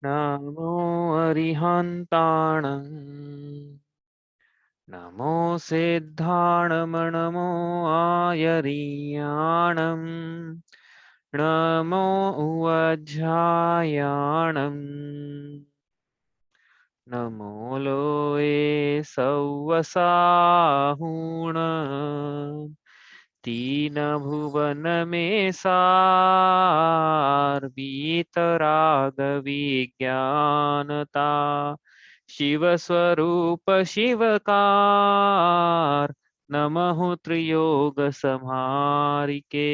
नमो अरिहन्ताणं नमो सिद्धाणमणमो आयरियाणं नमो उवज्झायाणं नमो लोये सव्वसाहुण तीन भुवन में सार वीतराग विज्ञानता शिव स्वरूप शिवकार नमः त्रियोग संहारिके।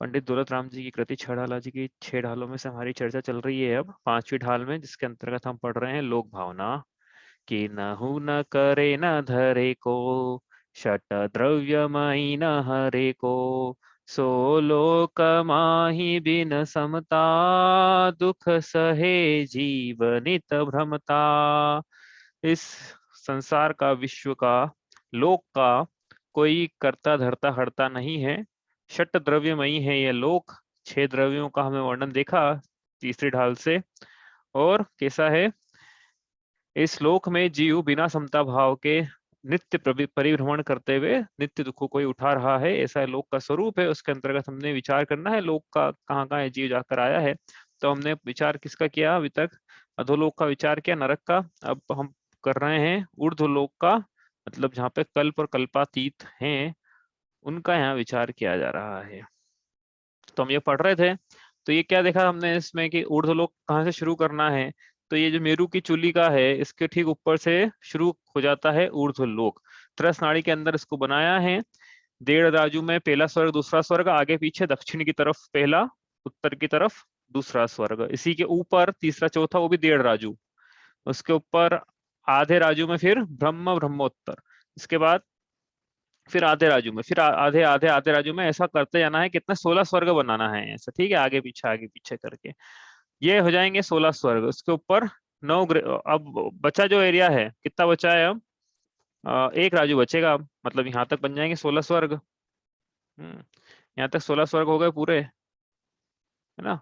पंडित दौलत राम जी की कृति छह ढाला जी की छह ढालों में से हमारी चर्चा चल रही है अब पांचवी ढाल में, जिसके अंतर्गत हम पढ़ रहे हैं लोक भावना। कि नहु न करे न धरे को शट द्रव्यमयी न हरे को सो लोक माहि बिन समता दुख सहे जीवनित भ्रमता। इस संसार का, विश्व का, लोक का कोई करता धरता हरता नहीं है। षट द्रव्यमयी है ये लोक। छह द्रव्यों का हमें वर्णन देखा तीसरी ढाल से। और कैसा है इस लोक में जीव बिना समता भाव के नित्य परिभ्रमण करते हुए नित्य दुखों को ही उठा रहा है, ऐसा लोक का स्वरूप है। उसके अंतर्गत हमने विचार करना है लोक का कहाँ कहाँ ये जीव जाकर आया है। तो हमने विचार किसका किया अभी तक? अधोलोक का विचार किया, नरक का। अब हम कर रहे हैं ऊर्ध्वलोक का, मतलब जहाँ पे कल्प और कल्पातीत हैं उनका यहाँ विचार किया जा रहा है। तो हम ये पढ़ रहे थे, तो ये क्या देखा हमने इसमें कि ऊर्ध्वलोक कहाँ से शुरू करना है। तो ये जो मेरु की चूली का है इसके ठीक ऊपर से शुरू हो जाता है ऊर्ध्वलोक। त्रस नाड़ी के अंदर इसको बनाया है। डेढ़ राजू में पहला स्वर्ग दूसरा स्वर्ग, आगे पीछे दक्षिण की तरफ पहला, उत्तर की तरफ दूसरा स्वर्ग। इसी के ऊपर तीसरा चौथा वो भी डेढ़ राजू। उसके ऊपर आधे राजू में फिर ब्रह्म ब्रह्मोत्तर। इसके बाद फिर आधे राजू में, फिर आधे आधे आधे राजू में, ऐसा करते जाना है। कितने 16 स्वर्ग बनाना है ऐसा, ठीक है, आगे पीछे करके ये हो जाएंगे 16 स्वर्ग। उसके ऊपर नौ अब बचा जो एरिया है कितना बचा है अब? एक राजू बचेगा अब, मतलब यहाँ तक बन जाएंगे 16 स्वर्ग। यहाँ तक 16 स्वर्ग हो गए पूरे, है ना?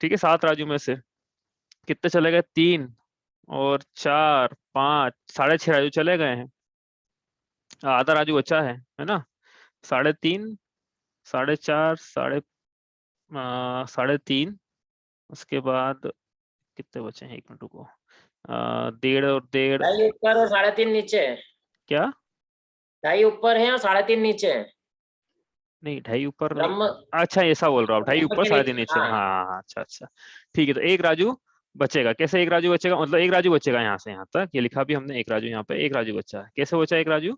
ठीक है, 7 राजू में से कितने चले गए? 3 और 4 5 साढ़े 6 राजू चले गए हैं। आधा राजू बचा है ना? 3.5 4.5 3.5। उसके बाद कितने बचे हैं? एक मिनट रुको। 1.5 और 1.5। 2.5 ऊपर और 3.5 नीचे है। क्या? 2.5 ऊपर है और 3.5 नीचे है। नहीं, 2.5 ऊपर नहीं। ब्रह्म अच्छा, ऐसा बोल रहा हूँ, 2.5 ब्रह्म ऊपर के 3.5 नीचे, नीचे। हाँ हाँ। हाँ हाँ, अच्छा अच्छा। ठीक है, तो एक राजू बचेगा। कैसे एक राजू बचेगा? मतलब एक राजू बचेगा यहाँ से यहाँ तक, ये लिखा भी हमने एक राजू, यहाँ पे एक राजू बचा है। कैसे बचा एक राजू?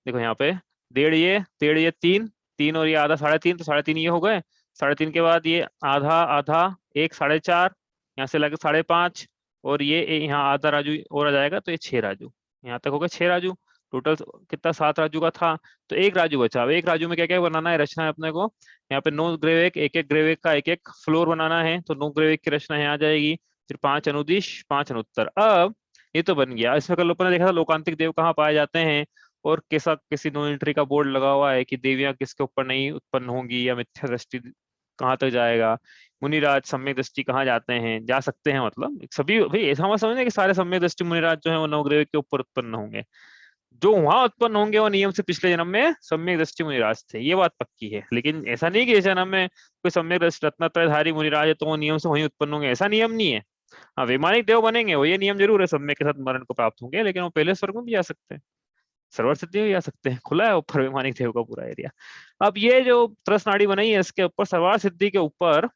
देखो यहाँ पे 1.5 ये 3 3 और ये आधा 3.5, तो 3.5 ये हो गए। 3.5 के बाद ये आधा आधा, एक 4.5, यहाँ से लगे 5.5, और ये यहाँ आधा राजू और आ जाएगा, तो ये 6 राजू। यहाँ तक हो गए 6 राजू। टोटल कितना? 7 राजू का था। तो एक राजू बचा। अब एक राजू में क्या क्या बनाना है, रचना है अपने को। यहाँ पे 9 ग्रेवेक, एक एक ग्रेवेक का एक एक फ्लोर बनाना है, तो 9 ग्रेवेक की रचना यहाँ आ जाएगी। फिर 5 अनुदिश 5 अनुत्तर। अब ये तो बन गया। इसमें कल लोगों ने देखा था लोकांतिक देव कहाँ पाए जाते हैं, और कैसा किसी नो एंट्री का बोर्ड लगा हुआ है कि देवियां किसके ऊपर नहीं उत्पन्न होंगी, या मिथ्या दृष्टि कहाँ तक जाएगा, मुनिराज सम्यक दृष्टि कहाँ जाते हैं, जा सकते हैं। मतलब सभी भाई ऐसा मत समझना कि सारे सम्यक दृष्टि मुनिराज जो है वो नवग्रह के ऊपर उत्पन्न होंगे। जो वहां उत्पन्न होंगे वो नियम से पिछले जन्म में सम्यक दृष्टि मुनिराज थे, ये बात पक्की है। लेकिन ऐसा नहीं कि इस जन्म में कोई सम्यक दृष्टि रत्नत्रयधारी मुनिराज है तो वो नियम से वहीं उत्पन्न होंगे, ऐसा नियम नहीं है। हाँ, वैमानिक देव बनेंगे वो, ये नियम जरूर है, सम्यक के साथ मरण को प्राप्त होंगे, लेकिन वो पहले स्वर्ग में भी जा सकते हैं, सर्वर सिद्धि में भी जा सकते हैं। खुला है ऊपर वैमानिक देव का पूरा एरिया। अब ये जो त्रस नाड़ी बनाई है इसके ऊपर सर्वार सिद्धि के ऊपर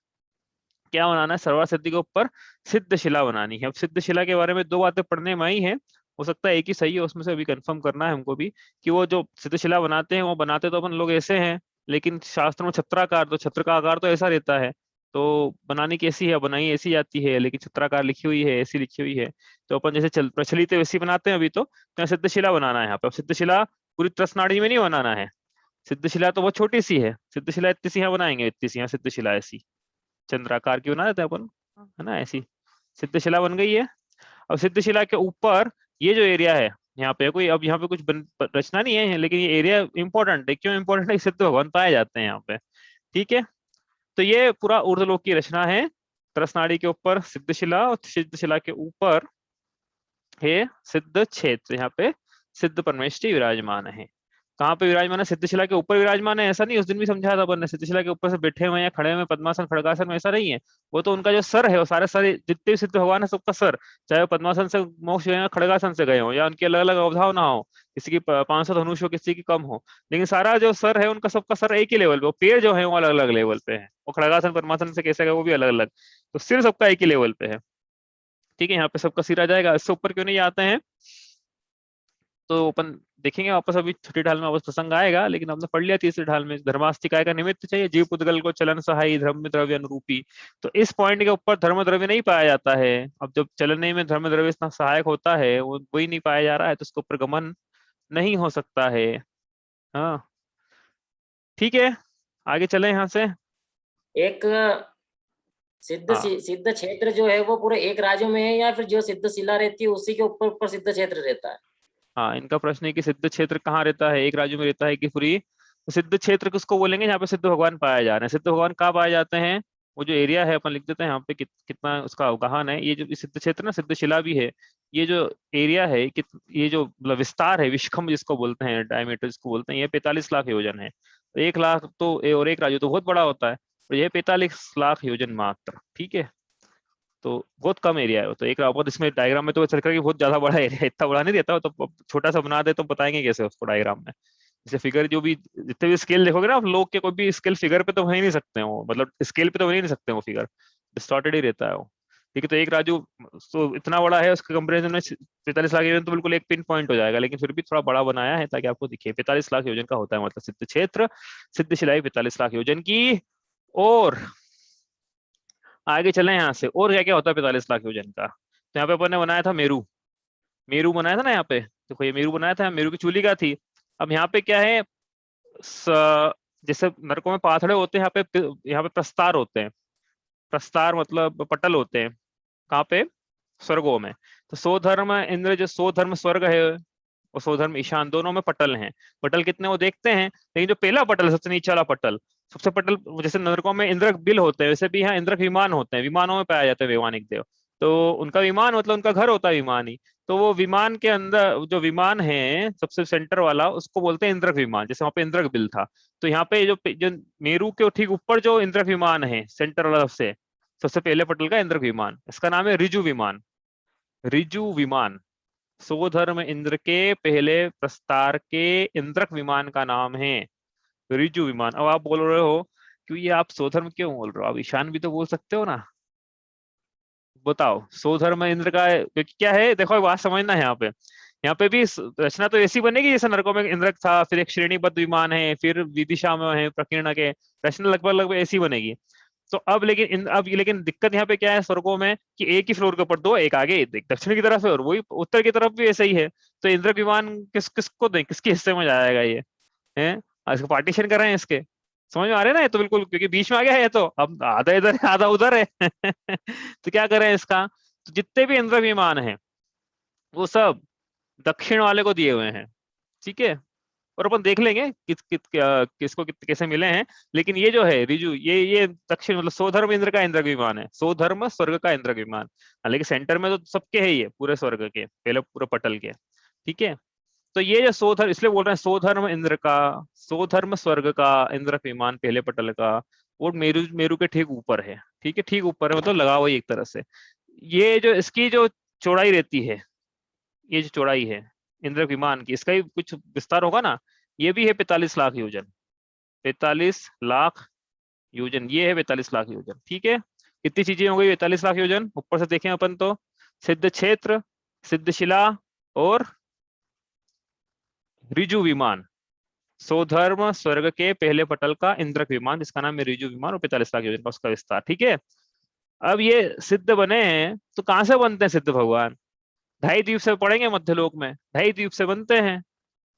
क्या बनाना है? सर्वार सिद्धि के ऊपर सिद्ध शिला बनानी है। अब सिद्ध शिला के बारे में 2 बातें पढ़ने में आई है, हो सकता है एक ही सही है, उसमें से अभी कंफर्म करना है हमको भी कि वो जो सिद्ध शिला बनाते हैं वो बनाते तो अपन लोग ऐसे हैं, लेकिन शास्त्र में छत्राकार, तो छत्र का आकार तो ऐसा रहता है। तो बनानी कैसी है? बनाई ऐसी जाती है, लेकिन छत्राकार लिखी हुई है, ऐसी लिखी हुई है। तो अपन जैसे चल प्रचलित है वैसी बनाते हैं अभी। तो यहाँ सिद्ध शिला बनाना है। यहाँ पे सिद्ध शिला पूरी त्रसनाड़ी में नहीं बनाना है। सिद्ध शिला तो बहुत छोटी सी है, सिद्ध शिला इतनी सी यहाँ बनाएंगे, इतनी सी यहाँ सिद्ध शिला ऐसी चंद्राकार की बना देते हैं अपन, है ना? ऐसी सिद्ध शिला बन गई है। अब सिद्ध शिला के ऊपर ये जो एरिया है यहाँ पे कोई, अब यहाँ पे कुछ रचना नहीं है, लेकिन ये एरिया इंपॉर्टेंट है। क्यों इंपॉर्टेंट है? सिद्ध भगवान पाए जाते हैं यहाँ पे, ठीक है। तो ये पूरा ऊर्ध्वलोक की रचना है। तरसनाड़ी के ऊपर सिद्धशिला और सिद्धशिला के ऊपर है सिद्ध क्षेत्र। यहाँ पे सिद्ध परमेष्ठी विराजमान है। कहाँ पे विराजमान है? सिद्धशिला के ऊपर विराजमान है। ऐसा नहीं, उस दिन भी समझाया था अपन ने, सिद्धशिला के ऊपर से बैठे हुए हैं या खड़े हुए पद्मासन खड़गासन में, ऐसा नहीं है। वो तो उनका जो सर है, वो सारे सारे जितने भी सिद्ध भगवान है सबका सर, चाहे वो पद्मासन से मोक्ष गए हो, खड़गासन से गए हो, या उनकी अलग अलग अवधारणा हो, किसी की 500 धनुष हो, किसी की कम हो, लेकिन सारा जो सर है उनका सबका सर एक ही लेवल पे। वो पेड़ जो है वो अलग अलग लेवल पे है। वो खड़गासन पद्मासन से कैसे गए वो भी अलग अलग, तो सिर सबका एक ही लेवल पे है। ठीक है, यहाँ पे सबका सिर आ जाएगा। इससे ऊपर क्यों नहीं आते हैं तो अपन देखेंगे वापस, अभी छठी ढाल में वापस प्रसंग आएगा, लेकिन हमने पढ़ लिया तीसरी ढाल में। धर्मास्तिकाय का निमित्त चाहिए, जीव पुद्गल को चलन सहायी धर्म द्रव्य अनुरूपी। तो इस पॉइंट के ऊपर धर्म द्रव्य नहीं पाया जाता है। अब जब चलने में धर्म द्रव्य इतना सहायक होता है, वो वही नहीं पाया जा रहा है, तो उसके ऊपर गमन नहीं हो सकता है। हाँ ठीक है, आगे चले यहाँ से। एक हाँ सिद्ध क्षेत्र जो है वो पूरे एक राज्य में है, या फिर जो सिद्ध शिला रहती है उसी के ऊपर ऊपर सिद्ध क्षेत्र रहता है? हाँ, इनका प्रश्न है कि सिद्ध क्षेत्र कहाँ रहता है, एक राज्य में रहता है कि पूरी? तो सिद्ध क्षेत्र किसको बोलेंगे जहाँ पे सिद्ध भगवान पाए जा रहे हैं। सिद्ध भगवान कहाँ पाए जाते हैं? वो जो एरिया है अपन लिख देते हैं यहाँ पे, कितना उसका अवगाहन है। ये जो सिद्ध क्षेत्र ना, सिद्ध शिला भी है, ये जो एरिया है, ये जो मतलब विस्तार है, विश्वखंभ जिसको बोलते हैं, डायमीटर जिसको बोलते हैं, ये 45 लाख योजन है। तो 1 लाख तो और एक राज्य तो बहुत बड़ा होता है, और ये 45 लाख योजन मात्र। ठीक है, तो बहुत कम एरिया है वो तो। एक बहुत इसमें डायग्राम में तो चल कि बहुत ज्यादा बड़ा एरिया है, इतना बड़ा नहीं देता हो, तो छोटा सा बना दे तो बताएंगे कैसे उसको डायग्राम में। जैसे फिगर जो भी जितने भी स्केल देखोगे ना आप, लोग के कोई भी स्केल फिगर पे तो वही नहीं सकते हो, मतलब स्केल पे तो वही नहीं सकते हो, फिगर डिस्टॉर्टेड ही रहता है वो। ठीक है, तो एक राजू तो इतना बड़ा है, उसके कंपेरिजन में 45 लाख योजन तो बिल्कुल एक पिन पॉइंट हो जाएगा, लेकिन फिर भी थोड़ा बड़ा बनाया है ताकि आपको दिखे। 45 लाख योजन का होता है मतलब सिद्ध क्षेत्र, सिद्ध शिलाई 45 लाख योजन की। और आगे चले यहाँ से, और क्या क्या होता है 45 लाख योजन का। तो यहाँ पे अपन ने बनाया था मेरू, मेरू बनाया था ना यहाँ पे, देखो ये मेरू बनाया था, मेरू की चूली का थी। अब यहाँ पे क्या है, जैसे नरकों में पाथड़े होते हैं, यहाँ पे प्रस्तार होते हैं। प्रस्तार मतलब पटल होते हैं। कहाँ पे? स्वर्गों में। तो स्वधर्म इंद्र, जो स्वधर्म स्वर्ग है और स्वधर्म ईशान, दोनों में पटल हैं। पटल कितने वो देखते हैं, लेकिन जो पहला पटल है, सबसे नीचे वाला पटल, सबसे पटल, जैसे नरकों में इंद्रक बिल होते हैं, वैसे भी यहाँ इंद्रक विमान होते हैं। विमानों में पाया जाते हैं वैमानिक देव। तो उनका विमान मतलब उनका घर होता है विमान ही। तो वो विमान के अंदर जो विमान है सबसे सेंटर वाला, उसको बोलते हैं इंद्रक विमान। जैसे वहां पे इंद्रक बिल था, तो यहाँ पे जो मेरू के ठीक ऊपर जो इंद्रक विमान है सेंटर वाला, सबसे सबसे पहले पटल का इंद्रक विमान, इसका नाम है ऋजु विमान। ऋजु विमान, स्वधर्म इंद्र के पहले प्रस्तार के इंद्रक विमान का नाम है ऋजु विमान। अब आप बोल रहे हो कि ये आप स्वधर्म क्यों बोल रहे हो, आप ईशान भी तो बोल सकते हो ना। बताओ, स्वधर्म इंद्र का क्योंकि क्या है, देखो बात समझना है यहाँ पे। यहाँ पे भी रचना तो ऐसी बनेगी जैसे नरकों में इंद्रक था, फिर एक श्रेणीबद्ध विमान है, फिर विदिशा में है प्रकीर्ण के, रचना लगभग लगभग ऐसी बनेगी। तो अब लेकिन दिक्कत यहाँ पे क्या है स्वर्गों में, कि एक ही फ्लोर के ऊपर दो, एक आगे एक दक्षिण की तरफ है, और वही उत्तर की तरफ भी ऐसा ही है। तो इंद्र विमान किसको दें, किसके हिस्से में जाएगा ये है? इसको पार्टीशन कर रहे हैं इसके, समझ में आ रहे हैं ना? ये तो बिल्कुल, क्योंकि बीच में आ गया है, तो अब आधा इधर है आधा उधर है तो क्या करें इसका, तो जितने भी इंद्र विमान है वो सब दक्षिण वाले को दिए हुए हैं। ठीक है, और अपन देख लेंगे किसको कैसे मिले हैं। लेकिन ये जो है रिजु, ये दक्षिण मतलब स्वधर्म इंद्र का इंद्र विमान है, स्वधर्म स्वर्ग का इंद्र विमान। हालांकि सेंटर में तो सबके है, ये पूरे स्वर्ग के पहले पूरे पटल के। ठीक है, तो ये जो सोधर्म, इसलिए बोल रहे हैं सोधर्म इंद्र का, सोधर्म स्वर्ग का इंद्र विमान पहले पटल का, वो मेरू मेरू के ठीक ऊपर है। ठीक है, ठीक ऊपर है, मतलब लगा हुआ एक तरह से। ये जो इसकी जो चौड़ाई रहती है, ये जो चौड़ाई है इंद्र विमान की, इसका ही कुछ विस्तार होगा ना। ये भी है 45 लाख योजन, 45 लाख योजन, ये है 45 लाख योजन। ठीक है, कितनी चीजें हो गई 45 लाख योजन। ऊपर से देखें अपन तो सिद्ध क्षेत्र, सिद्ध शिला और ऋजु विमान, स्वधर्म स्वर्ग के पहले पटल का इंद्रक विमान जिसका नाम है ऋजु विमान, और 45 लाख योजन का उसका विस्तार। ठीक है, अब ये सिद्ध बने हैं तो कहां से बनते हैं सिद्ध भगवान? ढाई द्वीप से पढ़ेंगे मध्यलोक में, ढाई द्वीप से बनते हैं।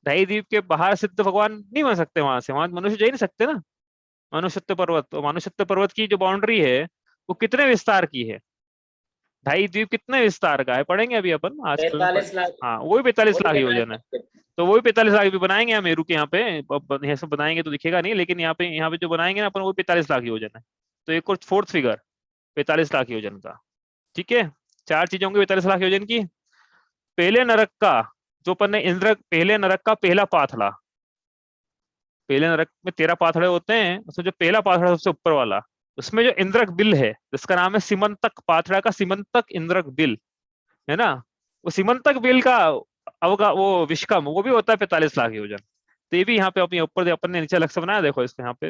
ढाई द्वीप के बाहर सिद्ध भगवान नहीं बन सकते, वहां से वहां मनुष्य जा ही नहीं सकते ना। मनुष्यत्व पर्वत, तो मनुष्यत्व पर्वत की जो बाउंड्री है वो कितने विस्तार की है? ढाई द्वीप कितने विस्तार का है, पढ़ेंगे अभी अपन आजकल में 45 लाख। हाँ, वही 45 वो भी लाख 45 योजन है। लाख। तो वही 45 लाख भी बनाएंगे हम मेरू के यहाँ पे। यहाँ से बनाएंगे तो दिखेगा नहीं, लेकिन यहाँ पे जो बनाएंगे ना अपन, वो 45 लाख योजन है। तो एक और फोर्थ फिगर, 45 लाख योजन का। ठीक है, 4 चीजें होंगी 45 लाख योजन की। पहले नरक का जो अपन ने इंद्रक, पहले नरक का पहला पाथड़ा, पहले नरक में 13 पाथड़े होते हैं, उसमें जो पहला पाथड़ा सबसे ऊपर वाला, उसमें जो इंद्रक बिल है जिसका नाम है सिमंतक पाथड़ा का सिमंतक इंद्रक बिल, है ना, वो सिमंतक बिल का अवगा वो विश्कम वो भी होता है 45 लाख योजन। तो ये भी यहाँ पे अपने ऊपर अपन ने नीचे लक्ष्य बनाया, देखो इसके यहाँ पे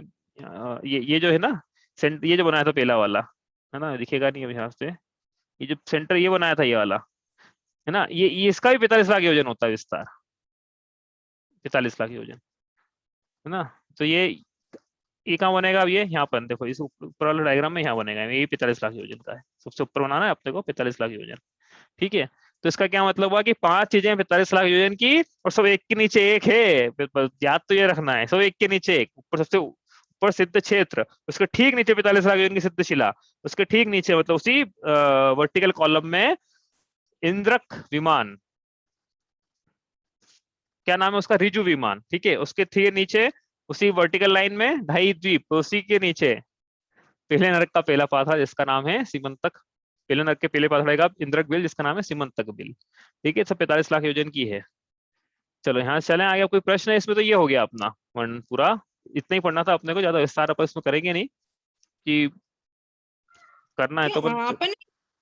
ये जो है ना ये जो बनाया था पहला वाला, है ना, दिखेगा नहीं अब यहाँ से, ये जो सेंटर ये बनाया था ये वाला, है ना, ये इसका भी 45 लाख योजन होता है विस्तार, 45 लाख योजन, है ना। तो ये कहाँ बनेगा अब, ये यहाँ पर देखो इस ऊपर वाले डायग्राम में यहाँ बनेगा, ये 45 लाख योजन का है, सबसे ऊपर बनाना है अपने को 45 लाख योजन। ठीक है, तो इसका क्या मतलब हुआ कि 5 चीजें 45 लाख योजन की और सब एक के नीचे एक है, याद तो ये रखना है, सब एक के नीचे एक, ऊपर सबसे ऊपर सिद्ध क्षेत्र, उसके ठीक नीचे 45 लाख योजन की सिद्ध शिला, उसके ठीक नीचे मतलब उसी वर्टिकल कॉलम में इंद्रक विमान, क्या नाम है उसका, रिजु विमान। ठीक है, उसके ठीक नीचे उसी वर्टिकल लाइन में ढाई द्वीप, उसी के नीचे पहले नरक का पहला पाथा जिसका नाम है सिमंतक, पहले नरक के पहले पाथड़े का इंद्रक बिल जिसका नाम है सिमंतक बिल। ठीक है, सब 45 लाख योजन की है। चलो यहाँ से चलें आगे, कोई प्रश्न है इसमें? तो ये हो गया अपना वर्णन पूरा, इतना ही पढ़ना था अपने को, ज्यादा विस्तार अपन इसमें करेंगे नहीं, कि करना है तो अपन अपन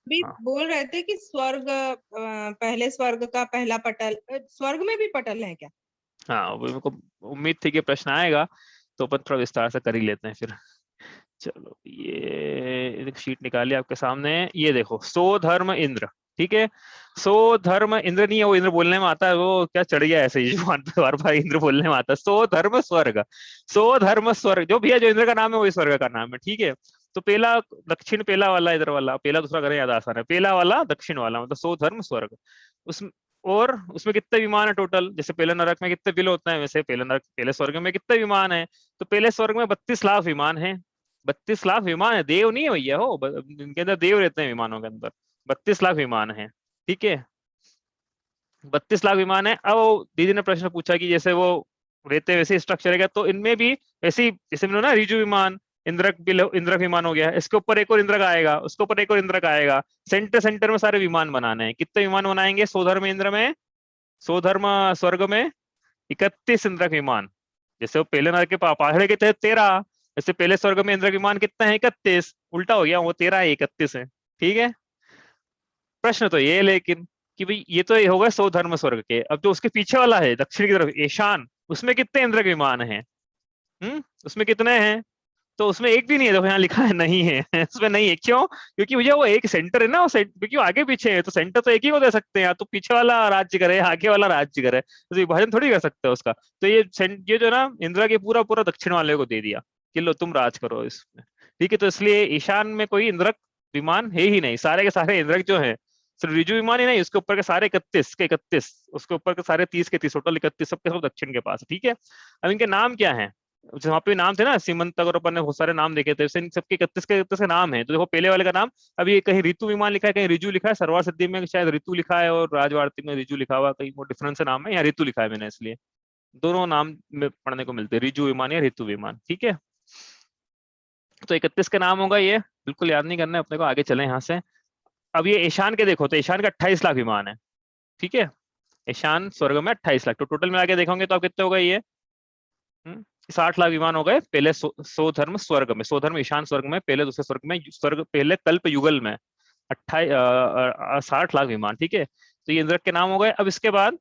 भी हाँ बोल रहे थे कि स्वर्ग, पहले स्वर्ग का पहला पटल, स्वर्ग में भी पटल है क्या? हाँ, वो मेरे को उम्मीद थी कि प्रश्न आएगा, तो अपन थोड़ा विस्तार से कर ही लेते हैं फिर। चलो ये शीट निकालिए आपके सामने, ये देखो सो धर्म इंद्र। ठीक है, सो धर्म इंद्र नहीं है, वो इंद्र बोलने में आता है, वो क्या चढ़ गया ऐसे ही जुबान पे, बार बार इंद्र बोलने में आता है। सो धर्म स्वर्ग, सो धर्म स्वर्ग, जो भी है जो इंद्र का नाम है वही स्वर्ग का नाम है। ठीक है, तो पहला दक्षिण, पहला वाला इधर वाला, पहला दूसरा करें याद आसान है, पहला वाला दक्षिण वाला मतलब सो धर्म स्वर्ग। उस और उसमें कितने विमान है टोटल, जैसे पहले नरक में कितने बिल होते हैं, वैसे पहले नरक पहले स्वर्ग में कितने विमान है, तो पहले स्वर्ग में 32 लाख विमान है। 32 लाख विमान है, देव नहीं है भैया, हो इनके अंदर देव रहते हैं विमानों के अंदर, 32 लाख विमान है। ठीक है, 32 लाख विमान है। अब दीदी ने प्रश्न पूछा कि जैसे वो रहते वैसे स्ट्रक्चर है, तो इनमें भी वैसे ही, जैसे ना रिजु विमान, इंद्रक बिल, इंद्रक विमान हो गया, इसके ऊपर एक और इंद्रक आएगा, उसके ऊपर एक और इंद्रक आएगा, सेंटर सेंटर में सारे विमान बनाने हैं। कितने विमान बनाएंगे, सोधर्म इंद्र में, सोधर्म स्वर्ग में 31 इंद्रक विमान। जैसे वो पहले नर के पाथड़े के तहत 13, जैसे पहले स्वर्ग में इंद्र विमान कितना है, 31, उल्टा हो गया, वो 13 है 31 है। ठीक है, प्रश्न तो ये है लेकिन कि भाई ये तो ये होगा सो धर्म स्वर्ग के, अब जो उसके पीछे वाला है दक्षिण की तरफ ईशान, उसमें कितने इंद्र विमान हैं? उसमें कितने हैं? तो उसमें एक भी नहीं है, देखो यहाँ लिखा है नहीं है उसमें नहीं है, क्यों? क्योंकि भैया वो एक सेंटर है ना, वो क्योंकि वो आगे पीछे है, तो सेंटर तो एक ही को दे सकते हैं, या तो पीछे वाला राज्य करे, आगे वाला राज्य करे, तो विभाजन थोड़ी कर सकते हो उसका। तो ये जो ना इंदिरा के पूरा पूरा दक्षिण वाले को दे दिया कि लो तुम राज करो इसमें। ठीक है, तो इसलिए ईशान में कोई इंद्रक विमान है ही नहीं, सारे के सारे इंद्रक जो है सिर्फ रिजु विमान ही नहीं, उसके ऊपर के सारे 31 के 31, उसके ऊपर के सारे 30 के 30, टोटल 31 सबके सब दक्षिण के पास। ठीक है, अब इनके नाम क्या है, वहाँ पे नाम थे ना सीमंत, अगर अपन ने बहुत सारे नाम देखे थे, इन सबके 31 के 31 के नाम है। तो देखो पहले वाले का नाम, अभी ये कहीं ऋतु विमान लिखा है, कहीं रिजु लिखा है, सरवार सिद्धि में शायद ऋतु लिखा है और राजवाड़ती में रिजु लिखा हुआ, कहीं वो डिफरेंस है नाम है, यहाँ ऋतु लिखा है मैंने, इसलिए दोनों नाम में पढ़ने को मिलते हैं, रिजु विमान या ऋतु विमान। ठीक है, तो 31 के नाम होगा, ये बिल्कुल याद नहीं करना है अपने को, आगे चले यहाँ से। अब ये ईशान के देखो, तो ईशान का 28 लाख विमान है। ठीक है, ईशान स्वर्ग में 28 लाख, तो टोटल में आगे देखोगे तो आप कितने हो गए, ये 60 लाख विमान हो गए पहले सो धर्म स्वर्ग में, सो धर्म ईशान स्वर्ग में, पहले दूसरे स्वर्ग में, स्वर्ग पहले कल्प युगल में 60 लाख विमान। ठीक है, तो ये इंद्रक के नाम हो गए। अब इसके बाद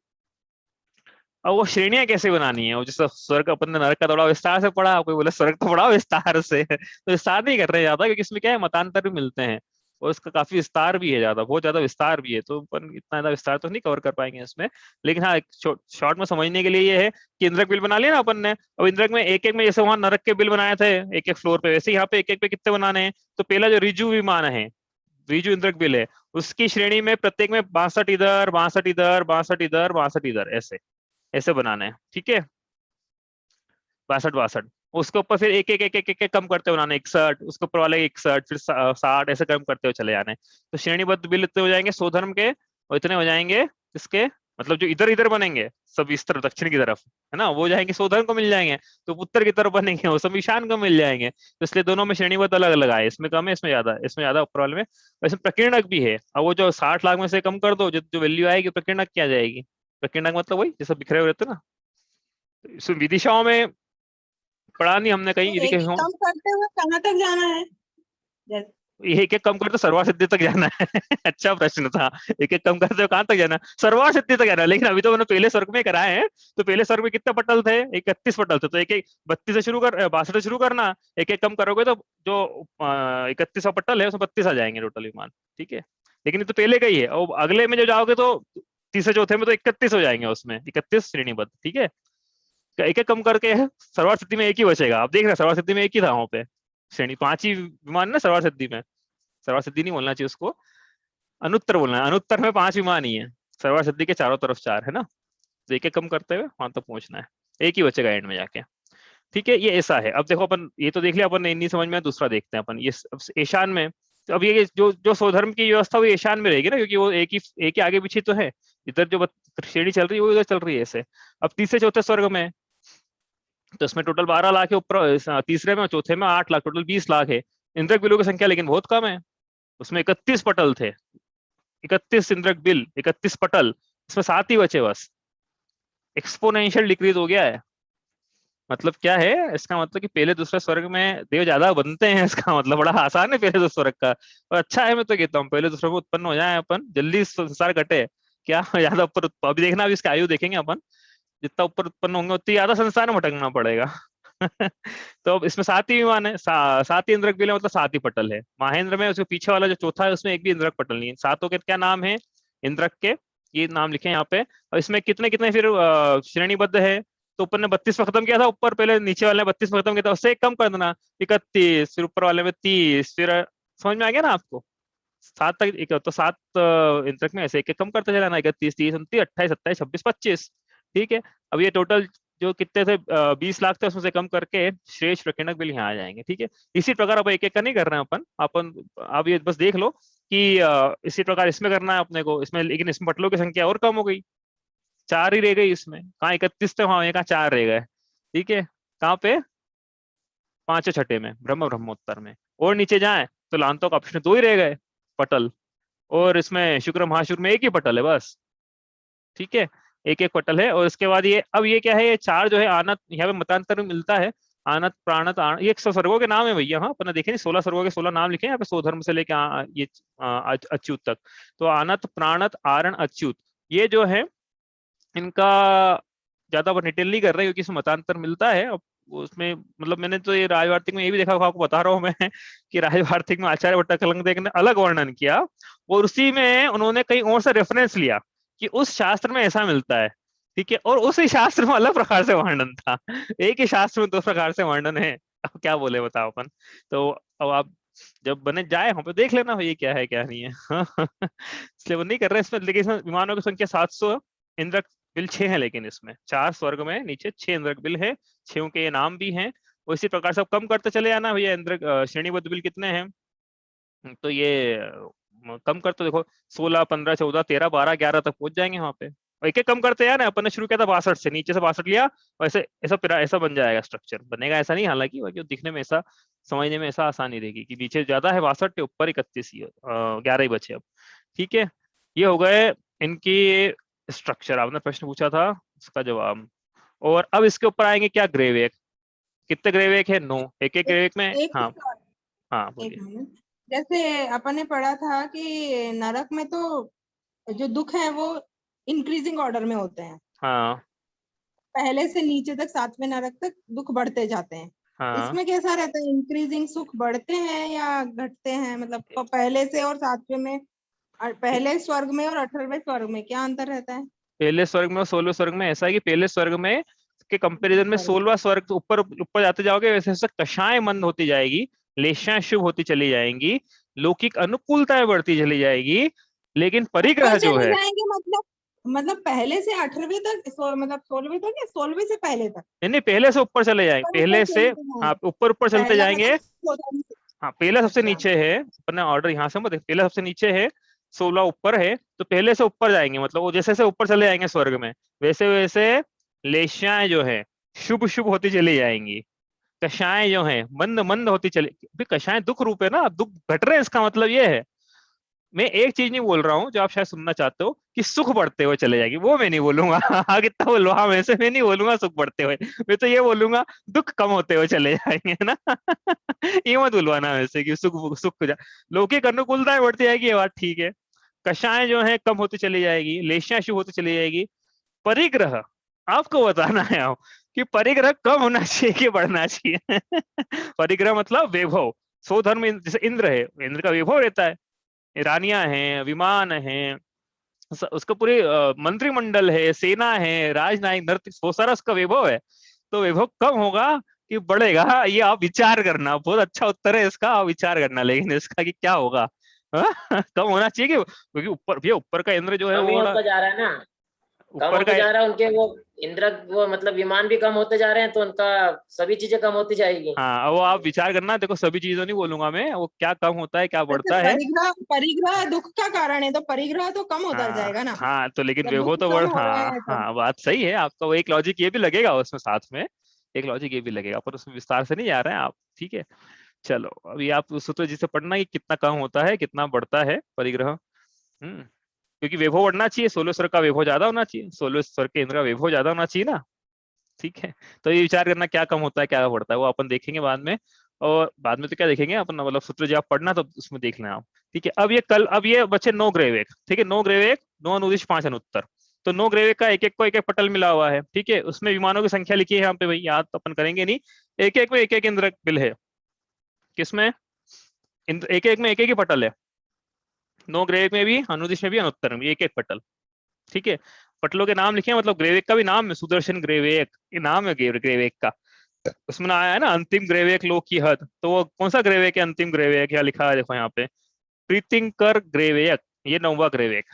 अब वो श्रेणियां कैसे बनानी है, वो जैसे स्वर्ग अपन ने नरक का थोड़ा विस्तार से पढ़ा, कोई बोले स्वर्ग तो पढ़ा विस्तार से तो विस्तार नहीं कर रहे ज्यादा, क्योंकि इसमें क्या है मतांतर भी मिलते हैं और इसका काफी विस्तार भी है, ज्यादा बहुत ज्यादा विस्तार भी है, तो अपन इतना ज्यादा विस्तार तो नहीं कवर कर पाएंगे इसमें। लेकिन हाँ, शॉर्ट में समझने के लिए ये है कि इंद्रक बिल बना लिया ना अपन ने, अब इंद्रक में एक एक में जैसे वहां नरक के बिल बनाए थे एक एक फ्लोर पे, वैसे यहाँ पे एक एक पे कितने बनाने हैं। तो पहला जो रिजु विमान है, रिजु इंद्रक बिल है, उसकी श्रेणी में प्रत्येक में 62 इधर, 62 इधर, 62 इधर, 62 इधर, ऐसे ऐसे बनाना है। ठीक है, 62 उसके ऊपर फिर एक एक एक एक एक कम करते बनाना, 61, उसके ऊपर वाले 61, फिर 60, ऐसे कम करते हुए चले जाने। तो श्रेणीबद्ध बिल इतने हो जाएंगे सोधर्म के, और इतने हो जाएंगे इसके मतलब जो इधर इधर बनेंगे सब इस तरफ दक्षिण की तरफ, है ना, वो जाएंगे शोधन को मिल जाएंगे, तो उत्तर की तरफ बनेंगे वो सब ईशान को मिल जाएंगे। तो इसलिए दोनों में श्रेणीबद्ध अलग अलग आए, इसमें कम है इसमें ज्यादा, इसमें ज्यादा ऊपर वाले में। वैसे प्रकीर्णक भी है, अब वो जो 60 लाख में से कम कर दो, जो वैल्यू आएगी प्रकीर्णक क्या जाएगी। प्रकीर्णक मतलब वही जैसे बिखरे हुए रहते ना, तो इसमें विदिशाओं में पढ़ा नहीं हमने कहीं, तो यदि एक कहीं ही हो कम करते हुए कहाँ तक जाना है? जैसे ये एक एक कम करते सर्वासिद्धि तक जाना है। अच्छा प्रश्न था, एक एक कम करते हुए कहाँ तक जाना है, सर्वासिद्धि तक जाना है। लेकिन अभी तो मैंने पहले स्वर्ग में कराए हैं, तो पहले स्वर्ग में कितने पटल थे, 31 पटल थे, तो एक एक 32 से शुरू कर 62 से शुरू करना, एक एक कम करोगे तो जो 31वां पटल है उसमें 32 आ जाएंगे टोटल विमान। ठीक है, लेकिन ये तो पहले का ही है, और अगले में जो जाओगे तो तीसरे चौथे में तो 31 हो जाएंगे, उसमें 31 श्रेणीबद्ध। ठीक है, एक एक कम करके सर्वासिद्धि में एक ही बचेगा। आप देख रहे हैं सर्वासिद्धि में एक ही था वहां पे, श्रेणी 5 ही विमान ना सर्वासिद्धि में, सर्वासिद्धि नहीं बोलना चाहिए उसको, अनुत्तर बोलना है, अनुत्तर में 5 विमान ही है, सर्वासिद्धि के चारों तरफ 4 है ना, तो एक एक कम करते हुए वहां तक पहुंचना है, एक ही बचेगा एंड में जाके। ठीक है, ये ऐसा है। अब देखो अपन ये तो देख लिया अपन ने, नहीं समझ में, दूसरा देखते हैं अपन ये ईशान में। तो अब ये जो जो स्वधर्म की व्यवस्था वो ईशान में रहेगी ना, क्योंकि वो एक ही आगे पीछे तो है, इधर जो श्रेणी चल रही है वो इधर चल रही है ऐसे। अब तीसरे चौथे स्वर्ग में तो इसमें टोटल 12 लाख है ऊपर, तीसरे में चौथे में 8 लाख, टोटल 20 लाख है। इंद्रक बिलों की संख्या लेकिन बहुत कम है, उसमें 31 पटल थे, 31 इंद्रक बिल, 31 पटल, इसमें 7 ही बचे बस। एक्सपोनेंशियल डिक्रीज हो गया है। मतलब क्या है इसका, मतलब कि पहले दूसरे स्वर्ग में देव ज्यादा बनते हैं, इसका मतलब बड़ा आसान है पहले दूसरे स्वर्ग का, और अच्छा है। मैं तो कहता हूँ पहले दूसरे में उत्पन्न हो जाए अपन, जल्दी संसार कटे क्या। ज्यादा ऊपर अभी देखना, अभी इसकी आयु देखेंगे अपन, जितना ऊपर उत्पन्न होंगे उतनी ज्यादा संसार में भटकना पड़ेगा। तो अब इसमें 7 ही विमान है, 7 ही इंद्रक बिल है, मतलब 7 ही पटल है। महेंद्र में उसके पीछे वाला जो चौथा है उसमें एक भी इंद्रक पटल नहीं है। सातों के क्या नाम है इंद्रक के, ये नाम लिखे यहाँ पे। और इसमें कितने कितने फिर श्रेणीबद्ध है, तो ऊपर ने 32 में खत्म किया था, ऊपर पहले नीचे वाले ने 32 में खत्म किया था, उससे एक कम कर देना 31, फिर ऊपर वाले में 30, फिर समझ में आ गया ना आपको, 7 तक एक, तो 7 इंद्रक में ऐसे एक एक कम करते चलाना, 31, 30, 29, 28, 27, 26, 25। ठीक है, अब ये टोटल जो कितने थे 20 लाख थे, उसमें से कम करके शेष प्रकीर्णक बिल यहाँ आ जाएंगे। ठीक है, इसी प्रकार अब एक एक का नहीं कर रहे हैं अपन आप ये बस देख लो कि इसी प्रकार इसमें करना है अपने को इसमें, लेकिन इसमें पटलों की संख्या और कम हो गई, 4 ही रह गई इसमें, कहाँ 31 थे वहां, कहाँ 4 रह गए। ठीक है, कहाँ पे 5 छठे में ब्रह्मोत्तर में, और नीचे जाए तो लांतों का ऑप्शन 2 ही रह गए पटल, और इसमें शुक्र महाशुक्र में एक ही पटल है बस। ठीक है, एक एक पटल है। और इसके बाद ये अब ये क्या है, ये 4 जो है आनत, यहाँ पे मतांतर में मिलता है, आनत प्राणत ये 100 स्वर्गों के नाम है भैया। हाँ, अपन देखे नहीं 16 स्वर्गों के 16 नाम लिखे हैं यहाँ पे, स्वधर्म से लेके ये अच्युत तक। तो आनत प्राणत आरण अच्युत, ये जो है इनका ज्यादा अपन डिटेल नहीं कर रहे क्योंकि इसमें मतांतर मिलता है। अब उसमें मतलब मैंने तो ये राजवार्तिक में ये भी देखा, आपको बता रहा हूँ मैं कि राजवार्तिक में आचार्य भट्टाकलंग ने अलग वर्णन किया, और उसी में उन्होंने कहीं और से रेफरेंस लिया कि उस शास्त्र में ऐसा मिलता है। ठीक है, और उस शास्त्र में अलग प्रकार से वर्णन था, एक ही शास्त्र में 2 प्रकार से वर्णन है। अब क्या बोले बताओ अपन। तो अब आप जब बने जाए वहां पे देख लेना ये क्या है क्या नहीं है। इसलिए वो नहीं कर रहे इसमें, लेकिन इसमें विमानों की संख्या 700, इंद्रक बिल 6 है, लेकिन इसमें 4 स्वर्ग में नीचे 6 इंद्रक बिल है, 6 के ये नाम भी हैं। और इसी प्रकार से अब कम करते चले जाना भैया, इंद्रक श्रेणीबद्ध बिल कितने हैं, तो ये कम करते देखो 16, 15, 14, 13, 12, 11 तक पहुंच जाएंगे वहां पे। और एक एक कम करते हैं ना, अपन ने शुरू किया था 62 से, नीचे से 62 लिया, और ऐसे ऐसा बन जाएगा स्ट्रक्चर, बनेगा ऐसा नहीं हालांकि, बाकी दिखने में ऐसा, समझने में ऐसा आसानी रहेगी कि नीचे ज्यादा है 62 के ऊपर 31 ही 11 ही बचे अब। ठीक है, ये हो गए इनकी स्ट्रक्चर, आपने प्रश्न पूछा था उसका जवाब। और अब इसके ऊपर आएंगे क्या, ग्रेवेक। कितने ग्रेवेक है, 9, एक एक ग्रेवेक में। एक हाँ हाँ एक बोलिए। मिनट, जैसे अपन ने पढ़ा था कि नरक में तो जो दुख है वो इंक्रीजिंग ऑर्डर में होते हैं, हाँ पहले से नीचे तक 7वें नरक तक दुख बढ़ते जाते हैं। हाँ, इसमें कैसा रहता है, इंक्रीजिंग सुख बढ़ते हैं या घटते हैं, मतलब पहले से और 7वें में, पहले स्वर्ग में और 18वें स्वर्ग में क्या अंतर रहता है? पहले स्वर्ग में और 16वें स्वर्ग में ऐसा है कि पहले स्वर्ग में के कंपैरिजन में स्वर्ग 16वां स्वर्ग तो ऊपर ऊपर जाते जाओगे वैसे वैसे कषाय मंद होती जाएगी, लेशाएं शुभ होती चली जाएंगी, लौकिक अनुकूलताएं बढ़ती चली जाएगी, लेकिन परिग्रह ऊपर जो चले है, जाएंगे मतलब पहले से 18वीं तक, मतलब 16वीं तक या 16वीं से पहले तक? नहीं पहले से ऊपर चले जाएंगे, ऊपर ऊपर पहले से, चलते हैं, हाँ ऊपर ऊपर चलते पहला जाएंगे। मतलब 14वीं से। हाँ पहला सबसे अच्छा नीचे है, अपना ऑर्डर यहाँ से मत, पहला सबसे नीचे है 16 ऊपर है, तो पहले से ऊपर जाएंगे, मतलब वो जैसे जैसे ऊपर चले जाएंगे स्वर्ग में, वैसे वैसे लेश्याएं जो है शुभ शुभ होती चली जाएंगी, कषाएं जो है मंद मंद होती चली, भी कषाएं दुख रूप है ना, दुख घट रहे हैं, इसका मतलब ये है। मैं एक चीज नहीं बोल रहा हूँ जो आप शायद सुनना चाहते हो कि सुख बढ़ते हुए चले जाएगी, वो मैं नहीं बोलूंगा। हाँ कितना बोलो, हाँ वैसे मैं नहीं बोलूंगा सुख बढ़ते हुए, मैं तो ये बोलूंगा दुख कम होते हुए चले जाएंगे ना। ये मत बुलवाना वैसे कि सुख सुख लौकिक अनुकूलताएं बढ़ती जाएगी, ये बात ठीक है। कषाएं जो है कम होती चली जाएगी, लेशियां शुभ होती चली जाएगी। परिग्रह आपको बताना है आप कि परिग्रह कम होना चाहिए कि बढ़ना चाहिए। परिग्रह मतलब वैभव, स्वधर्म, जैसे इंद्र है, इंद्र का वैभव रहता है, रानियां हैं, विमान हैं, उसका पूरे मंत्रिमंडल है, सेना है, राजनायक, नर्तक, बहुत सारा उसका वैभव है। तो वैभव कम होगा कि बढ़ेगा, ये आप विचार करना, बहुत अच्छा उत्तर है इसका, आप विचार करना लेकिन इसका कि क्या होगा। कम होना चाहिए क्योंकि ऊपर भैया, ऊपर का इंद्र जो है कम ही वो बड़ा होता जा रहा है ना, कम ऊपर का। होते जा रहा है उनके वो इंद्र, वो मतलब विमान भी कम होते जा रहे हैं, तो उनका सभी चीजें कम होती जाएगी। हाँ वो आप विचार करना, देखो सभी चीजों नहीं बोलूंगा मैं, वो क्या कम होता है क्या वैसे बढ़ता है। परिग्रह परिग्रह दुख का कारण है, तो परिग्रह तो कम होता हाँ जाएगा ना, हाँ, तो लेकिन जब वैभव दुख तो कम बढ़, हो रहा हाँ है तो। हाँ बात सही है आपका, वो एक लॉजिक ये भी लगेगा उसमें साथ में, एक लॉजिक ये भी लगेगा, पर उसमें विस्तार से नहीं जा रहे हैं आप, ठीक है। चलो अभी आप सूत्र जी से पढ़ना कि कितना कम होता है कितना बढ़ता है परिग्रह। क्योंकि वैभव बढ़ना चाहिए, 16 स्वर का वैभव ज्यादा होना चाहिए, 16 स्वर के इंद्र का वैभव ज्यादा होना चाहिए ना, ठीक है। तो ये विचार करना क्या कम होता है क्या बढ़ता है, वो अपन देखेंगे बाद में। और बाद में तो क्या देखेंगे अपन, मतलब सूत्र जब आप पढ़ना तो उसमें देख लेना आप, ठीक है। अब ये बचे 9 ग्रेवेक, ठीक है, 9 ग्रेवेक, 9 अनुदिश 5 अनुत्तर। तो 9 ग्रेवेक का एक एक को एक एक पटल मिला हुआ है, ठीक है, उसमें विमानों की संख्या लिखी है यहाँ पे, भाई याद तो अपन करेंगे नहीं, एक एक में एक एक इंद्र बिल है, किसमें एक एक में एक एक ही पटल है, 9 ग्रेवेक में भी, अनुदिश में भी, अनुत्तर में भी एक एक पटल, ठीक है। पटलों के नाम लिखे हैं, मतलब ग्रेवेक का भी नाम है, सुदर्शन ग्रेवेक, ये नाम है ग्रेवेक का। उसमें आया है ना अंतिम ग्रेवेक लोक की हद, तो वो कौन सा ग्रेवेक है अंतिम ग्रेवेक, या लिखा है देखो यहाँ पे, प्रीतिंकर ग्रेवेक, ये 9वां ग्रेवेक।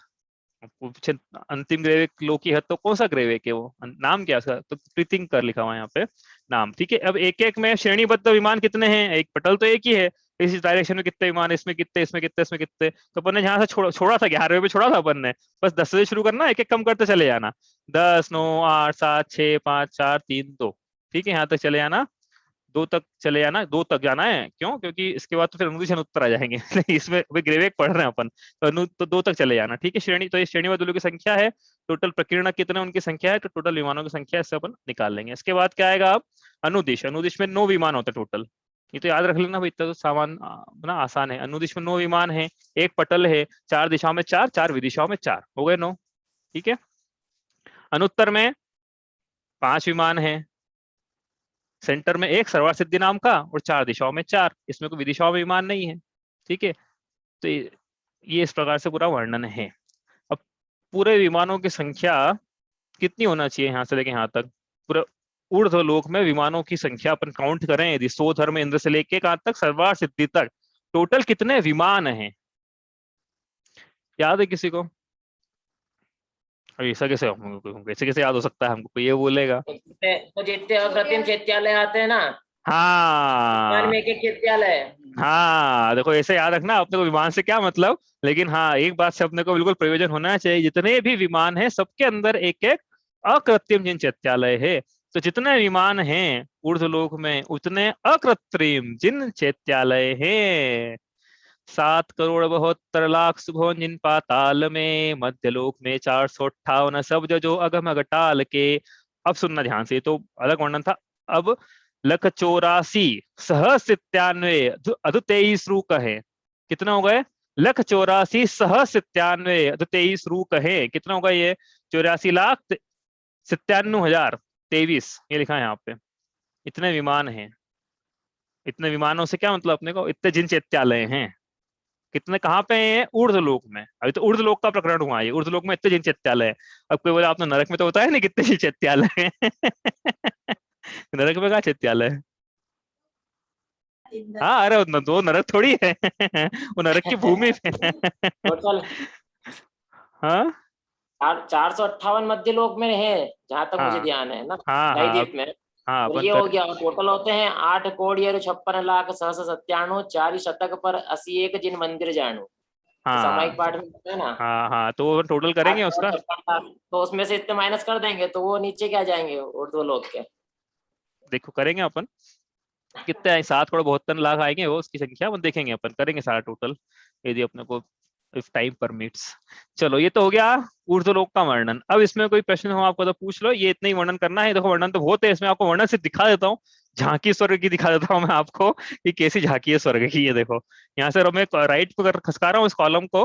पूछे अंतिम ग्रेवेक लोक की हद तो कौन सा ग्रेवेक है वो, नाम क्या है उसका, तो प्रीतिंकर लिखा हुआ है यहाँ पे नाम, ठीक है। अब एक एक में श्रेणीबद्ध विमान कितने हैं, एक पटल तो एक ही है, इस डायरेक्शन में कितने विमान, इसमें कितने, इसमें कितने, इसमें कितने, तो अपन ने जहां से छोड़ा था 11वें पे छोड़ा था अपन ने, बस 10 से शुरू करना, एक एक कम करते चले जाना, 10, 9, 8, 7, 6, 5, 4, 3, 2, ठीक है, यहाँ तक चले जाना, 2 तक चले जाना, 2 तक जाना है, क्यों, क्योंकि इसके बाद तो फिर अनुदिश अनुत्तर आ जाएंगे। इसमें अभी ग्रेवेक पढ़ रहे हैं अपन, तो 2 तक चले जाना, ठीक है। श्रेणी, तो ये श्रेणीबद्ध की संख्या है, टोटल प्रकीर्णक कितने उनकी संख्या है, तो टोटल विमानों की संख्या इससे अपन निकाल लेंगे। इसके बाद क्या आएगा, अब अनुदिश, अनुदिश में 9 विमान होते टोटल, ये तो याद रख लेना भाई, इतना तो सामान ना आसान है। अनुदिश में 9 विमान है, एक पटल है, 4 दिशाओं में 4, 4 विदिशाओं में 4, हो गए 9, ठीक है। अनुत्तर में 5 विमान है, सेंटर में एक सर्वार सिद्धि नाम का, और 4 दिशाओं में 4, इसमें कोई विदिशाओं में विमान नहीं है, ठीक है। तो ये इस प्रकार से पूरा वर्णन है। अब पूरे विमानों की संख्या कितनी होना चाहिए यहाँ से लेके यहाँ तक, पूरे ऊर्ध्वलोक में विमानों की संख्या अपन काउंट करें, यदि स्वधर्म इंद्र से लेके कहाँ तक, सर्वार सिद्धि तक, टोटल कितने विमान हैं, याद है किसी को? ऐसा कैसे कैसे कैसे याद हो सकता है हमको, कोई ये बोलेगा। तो जितने अप्रतिम चैत्यालय आते हैं ना, विमान हाँ में एक एक चैत्यालय है। हाँ, देखो ऐसे याद रखना, अपने को विमान से क्या मतलब, लेकिन हाँ एक बात से अपने को बिल्कुल प्रयोजन होना चाहिए, जितने भी विमान हैं सबके अंदर एक एक अकृत्रिम जिन चैत्यालय है, तो जितने विमान हैं ऊर्ध्वलोक में उतने अकृत्रिम जिन चैत्यालय हैं, 7,72,00,000 सुभो जिन पाताल में, मध्यलोक में 458 सब जो अगम अगटाल के। अब सुनना ध्यान से, तो अलग वर्णन था। अब 1,84 सहस्त्रन्वे अधुतेईस रूक है, कितना हो गए, 1,84,97 अधुतेईस रूक है, कितना होगा ये, 84,97,023, ये लिखा है यहाँ पे, इतने विमान हैं। इतने विमानों से क्या मतलब अपने को, इतने जिन चैत्यालय हैं, कितने कहाँ पे हैं, ऊर्ध्वलोक में, अभी तो ऊर्ध्वलोक का प्रकरण हुआ है, ऊर्ध्वलोक में इतने जिन चैत्यालय है। अब कोई बोले आपने नरक में तो बताया नहीं कितने जिन चैत्यालय है। नरक में कहाँ चैत्यालय है, हाँ अरे दो नरक थोड़ी है। वो नरक की भूमि पे। टोटल हाँ 458 मध्य लोक में है, जहां तक मुझे हाँ ध्यान है ना, हाँ हाँ प्रायद्वीप में। हाँ और अपन ये हो कर, गया, टोटल होते हैं 8,56,56,9 4 शतक पर 81 जिन मंदिर जानू। सामायिक हाँ पाठ में होता है ना, हाँ हाँ, तो वो टोटल करेंगे 8 और उसका। 53 तो उसमें से इतने माइनस कर देंगे तो वो नीचे क्या जाएंगे उर्दू लोग के। देखो करेंगे अपन, कितने आए, 7,72 लाख आएंगे वो उसकी संख्या, वो देखेंगे अपन, करेंगे सारा टोटल यदि अपने को इफ टाइम परमिट्स। चलो ये तो हो गया ऊर्ध्वलोक का वर्णन। अब इसमें कोई प्रश्न हो आपको तो पूछ लो, ये इतना ही वर्णन करना है। देखो वर्णन तो बहुत है इसमें, आपको वर्णन से दिखा देता हूँ, झांकी स्वर्ग की दिखा देता हूँ मैं आपको कि कैसी झांकी है स्वर्ग की। ये देखो यहाँ से मैं राइट को खसका रहा हूँ इस कॉलम को,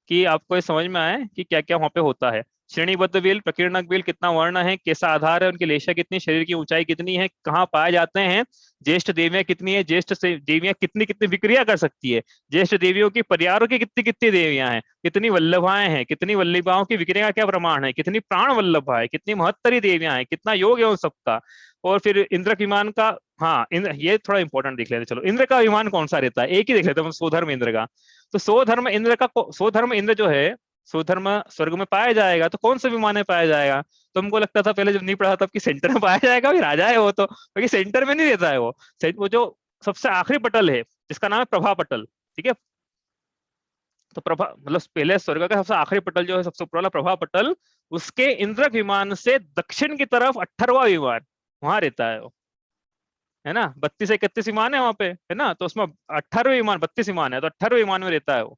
कि आपको ये समझ में आए कि क्या क्या वहां पे होता है। श्रेणीबद्ध बेल, प्रकीर्णक बेल, कितना वर्ण है, कैसा आधार है, उनकी लेशा कितनी, शरीर की ऊंचाई कितनी है, कहाँ पाए जाते हैं, ज्येष्ठ देवियां कितनी है, ज्येष्ठ से देवियां कितनी कितनी विक्रिया कर सकती है, ज्येष्ठ देवियों की परिवारों की कितनी कितनी देवियां हैं, कितनी वल्लभाएं हैं, कितनी वल्लभाओं की विक्रिया का क्या प्रमाण है, कितनी प्राण वल्लभा है, कितनी महत्तरी देवियां हैं, कितना योग है उन सबका। और फिर इंद्र विमान का, हाँ इंद्र, ये थोड़ा इंपॉर्टेंट देख लेते चलो, इंद्र का विमान कौन सा रहता है, एक ही देख लेते हैं स्वधर्म इंद्र का। तो स्वधर्म इंद्र का, स्वधर्म इंद्र जो है स्वधर्म स्वर्ग में पाया जाएगा, तो कौन से विमान में पाया जाएगा। तो हमको लगता था पहले जब नहीं पढ़ा तब कि सेंटर में पाया जाएगा, भी राजा है वो तो, क्योंकि सेंटर में नहीं रहता है वो जो सबसे आखिरी पटल है जिसका नाम है प्रभा पटल, ठीक है। तो प्रभा मतलब पहले स्वर्ग का सबसे आखिरी पटल जो है, सबसे ऊपर वाला प्रभा पटल, उसके इंद्रक विमान से दक्षिण की तरफ 18वां विमान वहां रहता है वो, है ना। 32 से 31 विमान है वहां पे, है ना, तो उसमें 18वें विमान, 32 विमान है तो 18वें विमान में रहता है वो,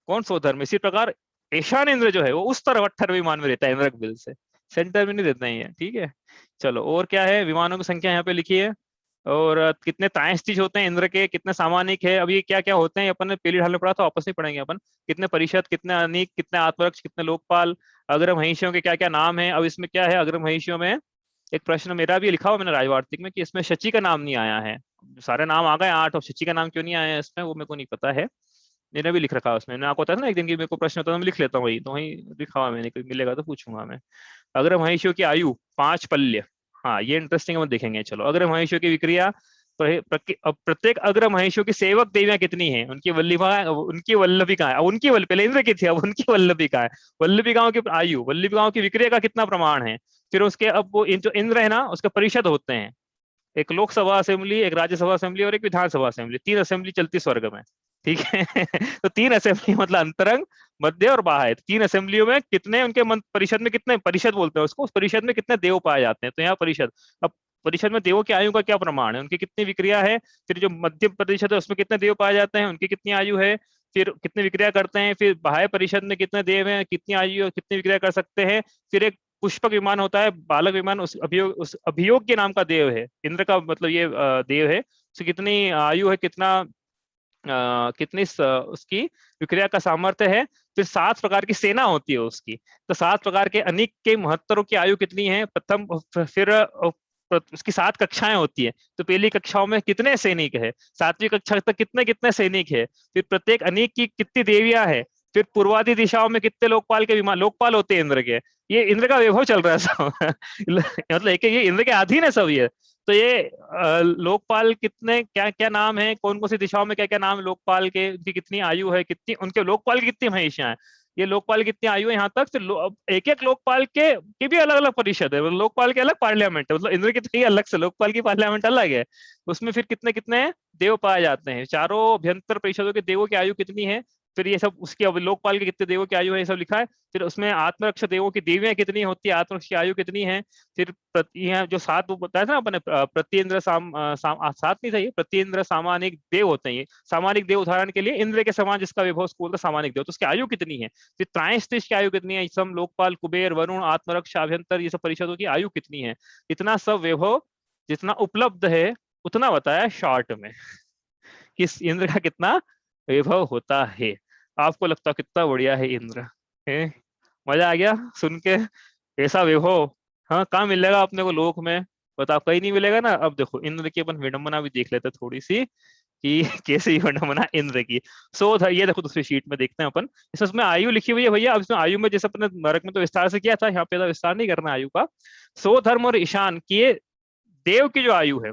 कौन स्वधर्म। इसी प्रकार ईशान इंद्र जो है वो उस तरफ 18वें विमान में रहता है, इंद्रक बिल से, सेंटर में नहीं रहता ही है, ठीक है। चलो और क्या है, विमानों की संख्या यहाँ पे लिखी है, और कितने त्रायस्तिज होते हैं इंद्र के, कितने सामानिक है, अभी क्या क्या होते हैं अपन ने पहली ढाल में पढ़ा था, वापस नहीं पढ़ेंगे अपन। कितने परिषद, कितने अनिक, कितने आत्मरक्ष, कितने लोकपाल, अग्र महिषियों के क्या क्या नाम है। अब इसमें क्या है, अग्र महिषियों में एक प्रश्न मेरा भी लिखा हुआ मैंने राजवार्तिक में, कि इसमें शची का नाम नहीं आया है। सारे नाम आ गए 8, और शची का नाम क्यों नहीं आया है इसमें, वो मेरे को नहीं पता है। मैंने भी लिख रखा है उसमें, मैं आपको होता था ना एक दिन की मेरे को प्रश्न होता है मैं लिख लेता हूँ, वही तो वही लिखा हुआ मैंने, कोई मिलेगा तो पूछूंगा मैं। अग्र महिषियों की आयु 5 पल्य, हाँ ये इंटरेस्टिंग हम देखेंगे। चलो अग्र महिषियों की विक्रिया, प्रत्येक अग्र महिषियों की सेवक देवियां कितनी है, उनकी वल्लभा, उनकी वल्लभिका है, उनकी पहले इंद्र की थी अब उनकी वल्लभिका है, वल्लभिकाओं की आयु, वल्लभिकाओं की विक्रिया का कितना प्रमाण है। फिर उसके अब वो जो इंद्र है ना उसके परिषद होते हैं, एक लोकसभा असेंबली, एक राज्यसभा असेंबली और एक विधानसभा असेंबली, 3 असेंबली चलती स्वर्ग में, ठीक है तो 3 असेंबली मतलब अंतरंग, मध्य और बाह्य, 3 असेंबलियों में कितने उनके परिषद में, कितने परिषद बोलते हैं उसको, उस परिषद में कितने देव पाए जाते हैं। तो यहाँ परिषद, अब परिषद में देवों की आयु का क्या प्रमाण है, उनकी कितनी विक्रिया है। फिर जो मध्य परिषद है उसमें कितने देव पाए जाते हैं, उनकी कितनी आयु है। फिर कितने विक्रिया करते हैं। फिर बाह्य परिषद में कितने देव हैं, कितनी आयु, कितनी विक्रिया कर सकते हैं। फिर एक पुष्पक विमान होता है, बालक विमान, उस अभियोग के नाम का देव है, इंद्र का मतलब ये देव है, उसकी कितनी आयु है, कितना कितनी उसकी विक्रिया का सामर्थ्य है। फिर 7 प्रकार की सेना होती है उसकी, तो 7 प्रकार के अनेक के महत्तरों की आयु कितनी है प्रथम। फिर उसकी 7 कक्षाएं होती है, तो पहली कक्षाओं में कितने सैनिक है, 7वीं कक्षा तक कितने कितने सैनिक है। फिर प्रत्येक अनेक की कितनी देवियां है। फिर पूर्वादि दिशाओं में कितने लोकपाल के विमान, लोकपाल होते हैं इंद्र के। ये इंद्र का वैभव चल रहा है सब मतलब एक ये इंद्र के अधीन है सब ये। तो ये लोकपाल कितने, क्या क्या नाम है, कौन कौन सी दिशाओं में क्या क्या नाम है लोकपाल के, उनकी कितनी आयु है, कितनी उनके लोकपाल की कितनी महिषियां हैं, ये लोकपाल की कितनी आयु है यहाँ तक। फिर एक एक लोकपाल के भी अलग अलग परिषद है, लोकपाल के अलग पार्लियामेंट है, मतलब इंद्र की तो अलग से लोकपाल की पार्लियामेंट अलग है। उसमें फिर कितने कितने देव पाए जाते हैं, चारों अभ्यंतर परिषदों के देवों की आयु कितनी है। फिर ये सब उसकी, अब लोकपाल के कितने देवों की आयु है ये सब लिखा है। फिर उसमें आत्मरक्षा देवों की देवियां कितनी होती है, आत्मरक्षा की आयु कितनी है। फिर यहाँ जो 7 वो बताया था ना अपने, प्रत्येंद्र सात नहीं था ये, प्रत्येंद्र सामानिक देव होते हैं ये। सामानिक देव उदाहरण के लिए इंद्र के समान जिसका विभव स्कूल था सामानिक देव, तो उसकी आयु कितनी है। फिर त्रायस्तिज की आयु कितनी है, सम लोकपाल, कुबेर, वरुण, आत्मरक्षा, अभ्यंतर, ये सब परिषदों की आयु कितनी है। इतना सब विभव जितना उपलब्ध है उतना बताया शॉर्ट में, किस इंद्र का कितना वैभव होता है। आपको लगता है कितना बढ़िया है इंद्र है, मजा आ गया सुन के, ऐसा वैभव हाँ कहाँ मिलेगा अपने को लोक में, बताओ कहीं नहीं मिलेगा ना। अब देखो इंद्र की अपन विडंबना भी देख लेते थोड़ी सी, कि कैसे विडंबना इंद्र की। ये देखो दूसरी शीट में देखते हैं अपन, इसमें आयु लिखी हुई है भैया। अब इसमें आयु में जैसे अपने नरक में तो विस्तार से किया था, यहाँ पे विस्तार नहीं करना आयु का। धर्म और ईशान किए देव की जो आयु है,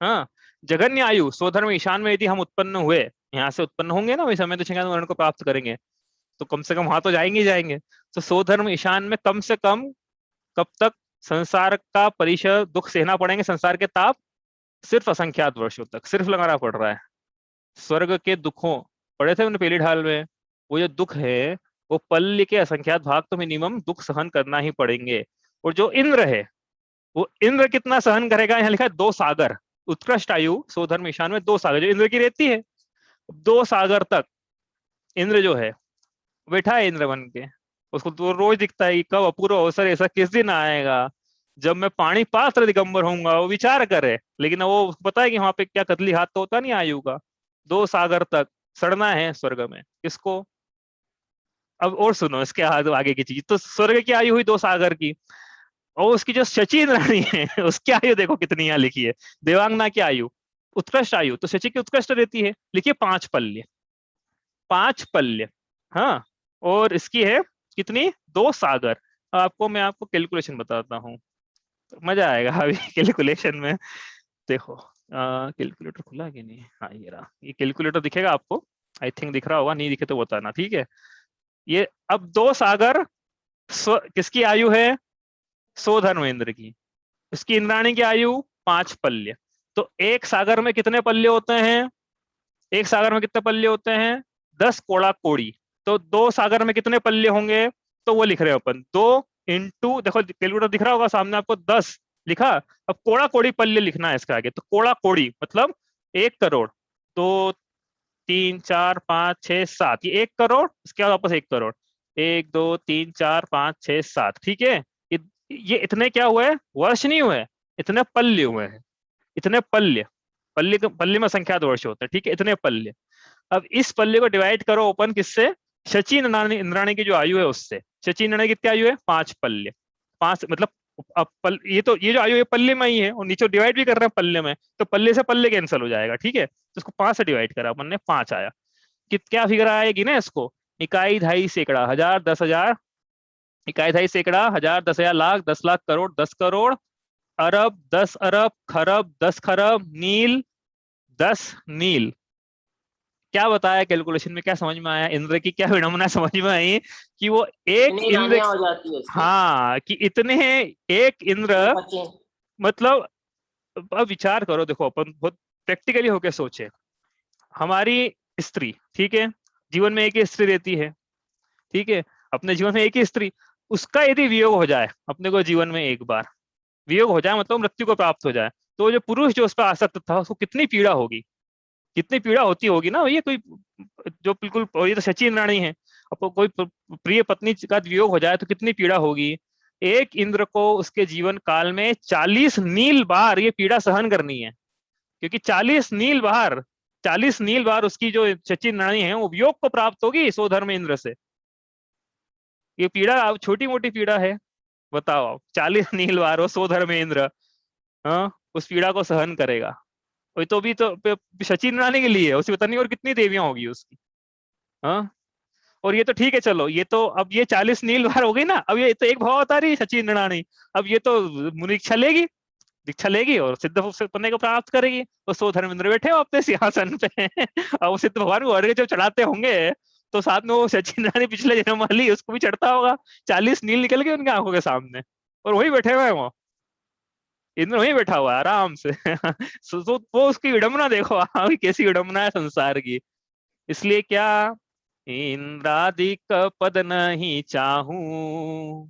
हाँ जघन्य आयु स्वधर्म ईशान में यदि हम उत्पन्न हुए, यहाँ से उत्पन्न होंगे ना वही समय तो वर्ण को प्राप्त करेंगे, तो कम से कम वहां तो जाएंगे ही जाएंगे। तो स्वधर्म ईशान में कम से कम कब तक संसार का परिचय दुख सहना पड़ेंगे, संसार के ताप सिर्फ असंख्यात वर्षों तक, सिर्फ लगाना पड़ रहा है। स्वर्ग के दुखों पढ़े थे हमने पहली ढाल में, वो जो दुख है वो पल्य के असंख्यात भाग तो मिनिमम दुख सहन करना ही पड़ेंगे। और जो इंद्र है वो इंद्र कितना सहन करेगा, यहाँ लिखा है 2 सागर, उत्कृष्ट आयु सो धर्म ईशान में 2 सागर जो इंद्र की रहती है, 2 सागर तक इंद्र जो है बैठा है इंद्र बन के। उसको तो रोज दिखता है कि कब अपूर्व अवसर ऐसा किस दिन आएगा जब मैं पानी पात्र दिगंबर होऊंगा, वो विचार करे। लेकिन वो उसको पता है कि वहां पे क्या कतली हाथ तो होता नहीं आयु का। 2 सागर तक सड़ना है स्वर्ग में किसको। अब और सुनो इसके आगे की चीज, तो स्वर्ग की आयु हुई 2 सागर की, और उसकी जो शची रानी है उसकी आयु देखो कितनी यहाँ लिखी है, देवांगना की आयु उत्कृष्ट आयु, तो शची की उत्कृष्ट रहती है, लिखिए 5 पल्य, 5 पल्य। हाँ, और इसकी है कितनी, 2 सागर। आपको मैं आपको कैलकुलेशन बताता हूँ, मजा आएगा अभी कैलकुलेशन में। देखो कैलकुलेटर खुला है कि नहीं, हाँ ये रहा, ये कैलकुलेटर दिखेगा आपको, आई थिंक दिख रहा होगा, नहीं दिखे तो बताना, ठीक है। ये अब 2 सागर किसकी आयु है, सो धर्मेंद्र की, उसकी इंद्राणी की आयु 5 पल्य। तो एक सागर में कितने पल्य होते हैं, एक सागर में कितने पल्य होते हैं, 10 कोड़ा कोड़ी। तो 2 सागर में कितने पल्य होंगे, तो वो लिख रहे हो अपन 2 इंटू, देखो कैलकुलेटर दिख रहा होगा सामने आपको, 10 लिखा। अब कोड़ा कोड़ी पल्य लिखना है इसका आगे, तो कोड़ा कोड़ी मतलब 1 करोड़, 2 3 4 5 6 7, ये 1 करोड़, इसके बाद वापस 1 करोड़, 1 2 3 4 5 6 7, ठीक है। ये इतने क्या हुए, वर्ष नहीं हुए, इतने पल्य हुए हैं, इतने पल्य, पल्य में संख्यात वर्ष होते हैं, ठीक है, इतने पल्य। अब इस पल्ले को डिवाइड करो ओपन किससे, शची इंद्राणी की जो आयु है उससे। शची इंद्राणी की कितनी आयु है, 5 पल्य, 5 मतलब अब ये जो आयु है पल्ले में ही है, और नीचे डिवाइड भी कर रहे हैं पल्ले में, तो पल्ले से पल्ले कैंसिल हो जाएगा, ठीक है। तो इसको 5 से डिवाइड करा अपन ने, 5 आया। क्या फिगर आएगी ना इसको, इकाई ढाई सैकड़ा, 1000 10,000, इकाई ढाई सैकड़ा, 1000 10,000, लाख 10 लाख, करोड़ 10 करोड़, अरब 10 अरब, खरब 10 खरब, नील 10 नील। क्या बताया कैलकुलेशन में, क्या समझ में आया, इंद्र की क्या विडंबना समझ में आई कि वो एक इतनी इंद्र, रानियां हो जाती है उसकी। हाँ कि इतने एक इंद्र, 25 मतलब अब विचार करो, देखो अपन बहुत प्रैक्टिकली होके सोचे, हमारी स्त्री, ठीक है, जीवन में एक ही स्त्री रहती है, ठीक है, अपने जीवन में एक ही स्त्री, उसका यदि वियोग हो जाए, अपने को जीवन में एक बार वियोग हो जाए, मतलब मृत्यु को प्राप्त हो जाए, तो जो पुरुष जो उस पर आसक्त था उसको कितनी पीड़ा होगी, कितनी पीड़ा होती होगी ना। ये कोई जो बिल्कुल, और ये तो शची इंद्राणी है, अब कोई प्रिय पत्नी का वियोग हो जाए तो कितनी पीड़ा होगी। एक इंद्र को उसके जीवन काल में 40 नील बार ये पीड़ा सहन करनी है, क्योंकि 40 नील बार, 40 नील बार उसकी जो शची इंद्राणी है वो वियोग को प्राप्त होगी सो धर्म इंद्र से। ये पीड़ा अब छोटी मोटी पीड़ा है, बताओ आप, 40 नील बार वो सो धर्म इंद्र, हाँ, उस पीड़ा को सहन करेगा। वही तो, भी तो शची इंद्राणी के लिए है, उसे पता नहीं और कितनी देवियां होगी उसकी, हाँ। और ये तो ठीक है, चलो ये तो, अब ये 40 नील बार हो गई ना, अब ये तो एक भाव बता रही है शची इंद्राणी, अब ये तो मुनि दीक्षा लेगी, दीक्षा लेगी और सिद्ध बनने को प्राप्त करेगी। तो सो धर्मेंद्र बैठे हो अपने सिंहासन पे अब वो सिद्ध भगवान को अर्घ्य जब चढ़ाते होंगे तो साथ में वो शची इंद्राणी पिछले जन्म वाली उसको भी चढ़ता होगा, 40 नील निकल गए उनकी आंखों के सामने, और वही बैठे हुए हैं वो, इंद्र वहीं बैठा हुआ है आराम से तो वो उसकी विडंबना देखो, हाँ कैसी विडंबना है संसार की। इसलिए क्या, इंद्रादिक पद नहीं चाहूं,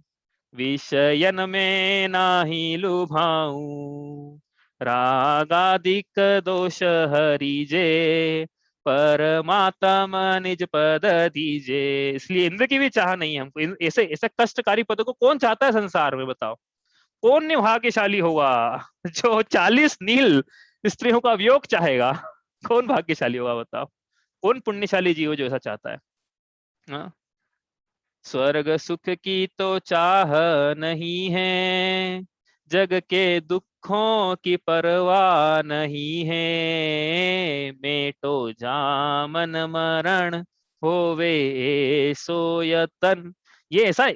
विषयन में नाही लुभाऊं, रागादिक दोष हरिजे, परमात्मा निज पद दीजे। इसलिए इंद्र की भी चाह नहीं है हमको, ऐसे ऐसे कष्टकारी पदों को कौन चाहता है संसार में, बताओ कौन भाग्यशाली होगा जो 40 नील स्त्रियों का वियोग चाहेगा, कौन भाग्यशाली होगा बताओ, कौन पुण्यशाली जीव जो ऐसा चाहता है, हाँ? स्वर्ग सुख की तो चाह नहीं है, जग के दुखों की परवाह नहीं है, मेटो जामन मरण होवे सो यतन। ये ऐसा,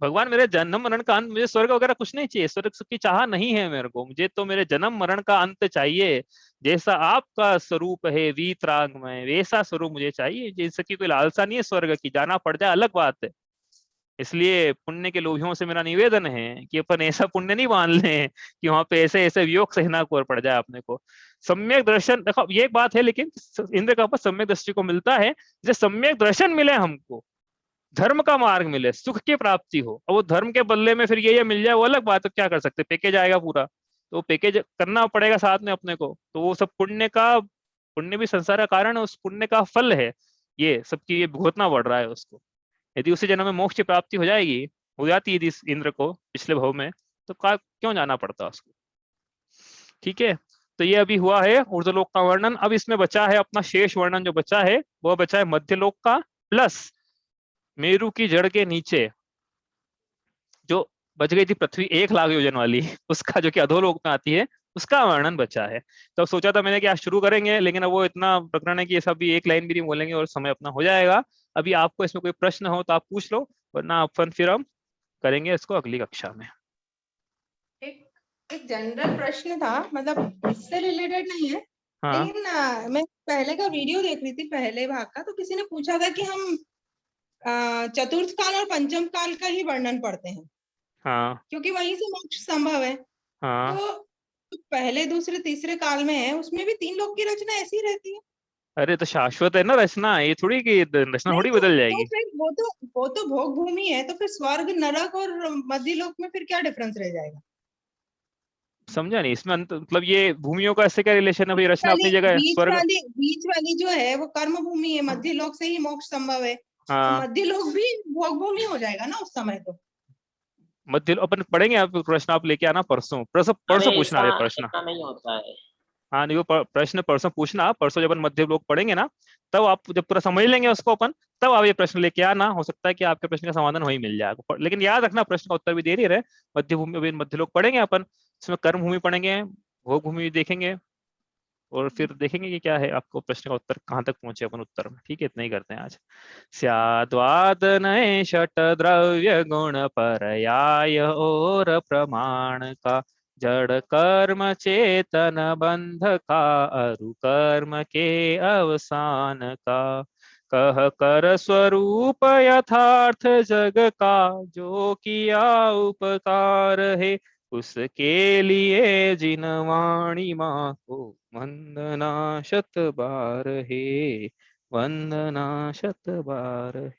भगवान मेरे जन्म मरण का अंत, मुझे स्वर्ग वगैरह कुछ नहीं चाहिए, स्वर्ग सुख की चाह नहीं है मेरे को, मुझे तो मेरे जन्म मरण का अंत चाहिए, जैसा आपका स्वरूप है वीतराग में वैसा स्वरूप मुझे चाहिए, जैसे की कोई लालसा नहीं है स्वर्ग की, जाना पड़ जाए अलग बात है, इसलिए पुण्य के लोभियों से मेरा निवेदन है कि अपन ऐसा पुण्य नहीं मान लें कि वहां पे ऐसे ऐसे वियोग सहना को पड़ जाए अपने को। सम्यक दर्शन, देखो ये एक बात है, लेकिन इंद्र का पद सम्यक दृष्टि को मिलता है, जैसे सम्यक दर्शन मिले हमको, धर्म का मार्ग मिले, सुख की प्राप्ति हो, और वो धर्म के बदले में फिर ये मिल जाए वो अलग बात है, क्या कर सकते, पैकेज आएगा पूरा, तो पैकेज करना पड़ेगा साथ में अपने को, तो वो सब पुण्य भी संसार का कारण है, उस पुण्य का फल है ये सबकी, ये भुगतना पड़ रहा है उसको। यदि उसी जन्म में मोक्ष की प्राप्ति हो जाती है इस इंद्र को पिछले भव में, तो क्यों जाना पड़ता उसको। ठीक है, तो ये अभी हुआ है ऊर्ध्वलोक का वर्णन। अब इसमें बचा है अपना शेष वर्णन, जो बचा है वो बचा है मध्यलोक का, प्लस मेरु की जड़ के नीचे जो बच गई थी पृथ्वी 1,00,000 योजन वाली, उसका जो कि अधोलोक में आती है, उसका वर्णन बचा है। तो अब सोचा था मैंने कि आज शुरू करेंगे, लेकिन अब वो इतना प्रकरण है कि ये सब भी एक लाइन भी नहीं बोलेंगे और समय अपना हो जाएगा। अभी आपको इसमें कोई प्रश्न हो तो आप पूछ लो, वरना अपन फिर हम करेंगे इसको अगली कक्षा में। एक जनरल प्रश्न था, मतलब इससे रिलेटेड नहीं है, हाँ लेकिन मैं पहले का वीडियो देख रही थी, पहले भाग का, तो किसी ने पूछा था कि हम चतुर्थ काल और पंचम काल का ही वर्णन पढ़ते हैं, हाँ क्योंकि वहीं से मोक्ष संभव है। हाँ। तो पहले दूसरे तीसरे काल में है, उसमें भी 3 लोक की रचना ऐसी रहती है। अरे तो शाश्वत है ना रचना, ये थोड़ी कि रचना नहीं थोड़ी तो, बदल तो जाएगी। फिर वो तो भोग भूमि है, तो फिर स्वर्ग नरक और मध्य लोक में फिर क्या डिफरेंस रह जाएगा। समझा नहीं इसमें मतलब ये भूमियों का इससे क्या रिलेशन है भाई, रचना अपनी जगह है, स्वर्ग। बीच वाली जो है वो कर्म भूमि है, मध्य लोक से ही मोक्ष संभव है, तो हाँ मध्य लोक भी भोग भूमि हो जाएगा ना उस समय तो। मध्य अपन पढ़ेंगे, आप प्रश्न आप लेके आना परसों, परसों अरे परसों पूछना ऐसा ये प्रश्न। ऐसा नहीं होता है। हाँ नहीं वो प्रश्न परसों पूछना, परसों जब अपन मध्य लोक पढ़ेंगे ना, तब आप जब पूरा समझ लेंगे उसको अपन, तब आप ये प्रश्न लेके आना, हो सकता है कि आपके प्रश्न का समाधान वही मिल जाएगा। लेकिन याद रखना प्रश्न का उत्तर भी दे रही रहे। मध्य भूमि, अभी मध्य लोक पढ़ेंगे अपन, इसमें कर्म भूमि पढ़ेंगे, भोग भूमि देखेंगे, और फिर देखेंगे कि क्या है आपको प्रश्न का उत्तर कहाँ तक पहुंचे अपन उत्तर में। ठीक है, इतना ही करते हैं आज। स्याद्वादनये षट द्रव्य गुण परयाय और प्रमाण का, जड़ कर्म चेतन बंध का, अरु कर्म के अवसान का, कह कर स्वरूप यथार्थ जग का, जो किया उपकार है उसके लिए जिन वाणी माँ को वंदना शत बार है, वंदना शत बार है।